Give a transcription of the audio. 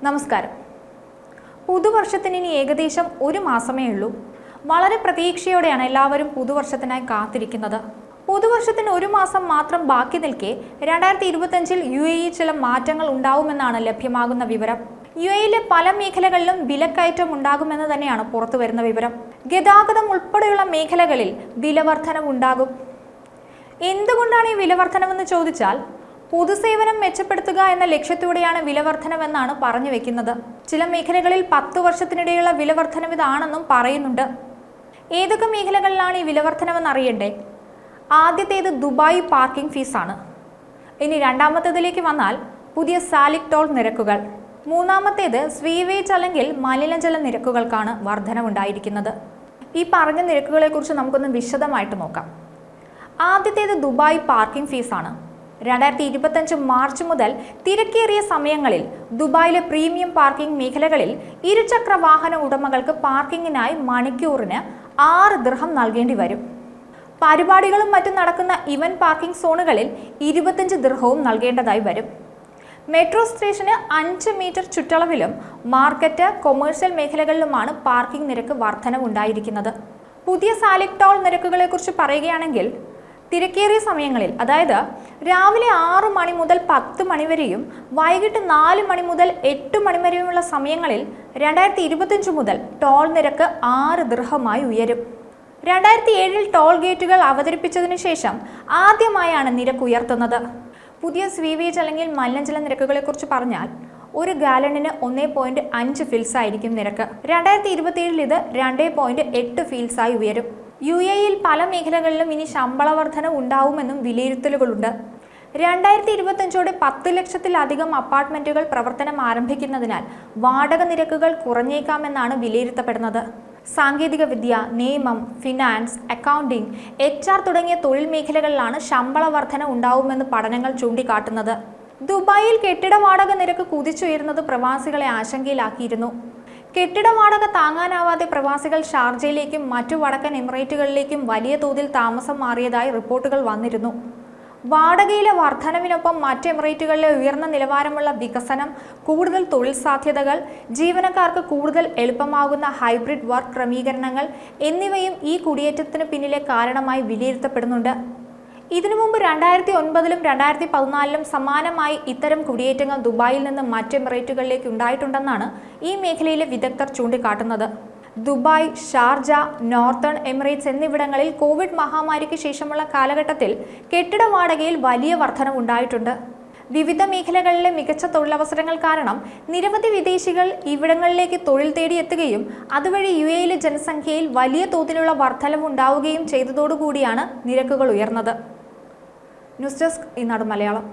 നമസ്കാരം. പുതുവർഷത്തിന് ഇനി ഏകദേശം ഒരു മാസമേ ഉള്ളൂ. വളരെ പ്രതീക്ഷയോടെയാണ് എല്ലാവരും പുതുവർഷത്തിനായി കാത്തിരിക്കുന്നത്. പുതുവർഷത്തിന് ഒരു മാസം മാത്രം ബാക്കി നിൽക്കെ 2025-ൽ UAE ചില മാറ്റങ്ങൾ ഉണ്ടാവുമെന്നാണ് ലഭ്യമാകുന്ന വിവരം. UAEയിലെ പല മേഖലകളിലും വിലക്കയറ്റം ഉണ്ടാകുമെന്ന് തന്നെയാണ് പുറത്തുവരുന്ന വിവരം. ഗതാഗതം ഉൾപ്പെടെയുള്ള മേഖലകളിൽ വിലവർധനവ് ഉണ്ടാകും. എന്തുകൊണ്ടാണ് ഈ വിലവർധനവെന്ന് ചോദിച്ചാൽ, പൊതുസേവനം മെച്ചപ്പെടുത്തുക എന്ന ലക്ഷ്യത്തോടെയാണ് വിലവർധനവെന്നാണ് പറഞ്ഞു വെക്കുന്നത്. ചില മേഖലകളിൽ 10 വർഷത്തിനിടെയുള്ള വിലവർധനവ് ഇതാണെന്നും പറയുന്നുണ്ട്. ഏതൊക്കെ മേഖലകളിലാണ് ഈ വിലവർധനവെന്ന് അറിയണ്ടേ? ആദ്യത്തേത് ദുബായ് പാർക്കിംഗ് ഫീസാണ്. ഇനി രണ്ടാമത്തേതിലേക്ക് വന്നാൽ പുതിയ സാലിക് ടോൾ നിരക്കുകൾ. മൂന്നാമത്തേത് സ്വീവേജ് അല്ലെങ്കിൽ മലിനജല നിരക്കുകൾക്കാണ് വർധനവുണ്ടായിരിക്കുന്നത്. ഈ പറഞ്ഞ നിരക്കുകളെക്കുറിച്ച് നമുക്കൊന്ന് വിശദമായിട്ട് നോക്കാം. ആദ്യത്തേത് ദുബായ് പാർക്കിംഗ് ഫീസാണ്. 2025 മാർച്ച് മുതൽ തിരക്കേറിയ സമയങ്ങളിൽ ദുബായിലെ പ്രീമിയം പാർക്കിംഗ് മേഖലകളിൽ ഇരുചക്ര വാഹന ഉടമകൾക്ക് പാർക്കിങ്ങിനായി മണിക്കൂറിന് 6 ദിർഹം നൽകേണ്ടി വരും. പരിപാടികളും മറ്റും നടക്കുന്ന ഇവന്റ് പാർക്കിംഗ് സോണുകളിൽ 25 ദിർഹവും നൽകേണ്ടതായി വരും. മെട്രോ സ്റ്റേഷന് 5 മീറ്റർ ചുറ്റളവിലും മാർക്കറ്റ്, കൊമേഴ്സ്യൽ മേഖലകളിലുമാണ് പാർക്കിംഗ് നിരക്ക് വർധനവുണ്ടായിരിക്കുന്നത്. പുതിയ സാലിക് ടോൾ നിരക്കുകളെക്കുറിച്ച് പറയുകയാണെങ്കിൽ, തിരക്കേറിയ സമയങ്ങളിൽ, അതായത് രാവിലെ 6 മണി മുതൽ 10 മണി വരെയും വൈകിട്ട് 4 മണി മുതൽ 8 മണി വരെയുമുള്ള സമയങ്ങളിൽ 2025 മുതൽ ടോൾ നിരക്ക് 6 ദിർഹമായി ഉയരും. 2007-ൽ ടോൾ ഗേറ്റുകൾ അവതരിപ്പിച്ചതിനു ശേഷം ആദ്യമായാണ് നിരക്ക് ഉയർത്തുന്നത്. പുതിയ സ്വീവേജ് അല്ലെങ്കിൽ മലിനജല നിരക്കുകളെക്കുറിച്ച് പറഞ്ഞാൽ, ഒരു ഗാലണിന് 1.5 ഫിൽസ് ആയിരിക്കും നിരക്ക്. 2027-ൽ ഇത് 2.8 ഫിൽസായി ഉയരും. UAEയിൽ പല മേഖലകളിലും ഇനി ശമ്പള വർധന ഉണ്ടാവുമെന്നും വിലയിരുത്തലുകളുണ്ട്. 2025-ഓടെ 10 ലക്ഷത്തിലധികം അപ്പാർട്ട്മെന്റുകൾ പ്രവർത്തനം ആരംഭിക്കുന്നതിനാൽ വാടക നിരക്കുകൾ കുറഞ്ഞേക്കാമെന്നാണ് വിലയിരുത്തപ്പെടുന്നത്. സാങ്കേതിക വിദ്യ, നിയമം, ഫിനാൻസ്, അക്കൗണ്ടിംഗ്, HR തുടങ്ങിയ തൊഴിൽ മേഖലകളിലാണ് ശമ്പള വർധന ഉണ്ടാവുമെന്ന് പഠനങ്ങൾ ചൂണ്ടിക്കാട്ടുന്നത്. ദുബായിൽ കെട്ടിട വാടക നിരക്ക് കുതിച്ചുയരുന്നത് പ്രവാസികളെ ആശങ്കയിലാക്കിയിരുന്നു. കെട്ടിട വാടക താങ്ങാനാവാതെ പ്രവാസികൾ ഷാർജയിലേക്കും മറ്റു വടക്കൻ എമിറേറ്റുകളിലേക്കും വലിയ തോതിൽ താമസം മാറിയതായി റിപ്പോർട്ടുകൾ വന്നിരുന്നു. വാടകയിലെ വർധനവിനൊപ്പം മറ്റ് എമിറേറ്റുകളിലെ ഉയർന്ന നിലവാരമുള്ള വികസനം, കൂടുതൽ തൊഴിൽ സാധ്യതകൾ, ജീവനക്കാർക്ക് കൂടുതൽ എളുപ്പമാകുന്ന ഹൈബ്രിഡ് വർക്ക് ക്രമീകരണങ്ങൾ എന്നിവയും ഈ കുടിയേറ്റത്തിന് പിന്നിലെ കാരണമായി വിലയിരുത്തപ്പെടുന്നുണ്ട്. ഇതിനു മുമ്പ് 2009-ലും 2014-ലും സമാനമായി ഇത്തരം കുടിയേറ്റങ്ങൾ ദുബായിൽ നിന്ന് മറ്റ് എമിറേറ്റുകളിലേക്ക് ഉണ്ടായിട്ടുണ്ടെന്നാണ് ഈ മേഖലയിലെ വിദഗ്ധർ ചൂണ്ടിക്കാട്ടുന്നത്. ദുബായ്, ഷാർജ, നോർത്തേൺ എമിറേറ്റ്സ് എന്നിവിടങ്ങളിൽ കോവിഡ് മഹാമാരിക്ക് ശേഷമുള്ള കാലഘട്ടത്തിൽ കെട്ടിട വാടകയിൽ വലിയ വർധനവുണ്ടായിട്ടുണ്ട്. വിവിധ മേഖലകളിലെ മികച്ച തൊഴിലവസരങ്ങൾ കാരണം നിരവധി വിദേശികൾ ഇവിടങ്ങളിലേക്ക് തൊഴിൽ തേടിയെത്തുകയും അതുവഴി UAEയിലെ ജനസംഖ്യയിൽ വലിയ തോതിലുള്ള വർധനവുണ്ടാവുകയും ചെയ്തതോടുകൂടിയാണ് നിരക്കുകൾ ഉയർന്നത്. ന്യൂസ് ഡെസ്ക്, ഈനാട് മലയാളം.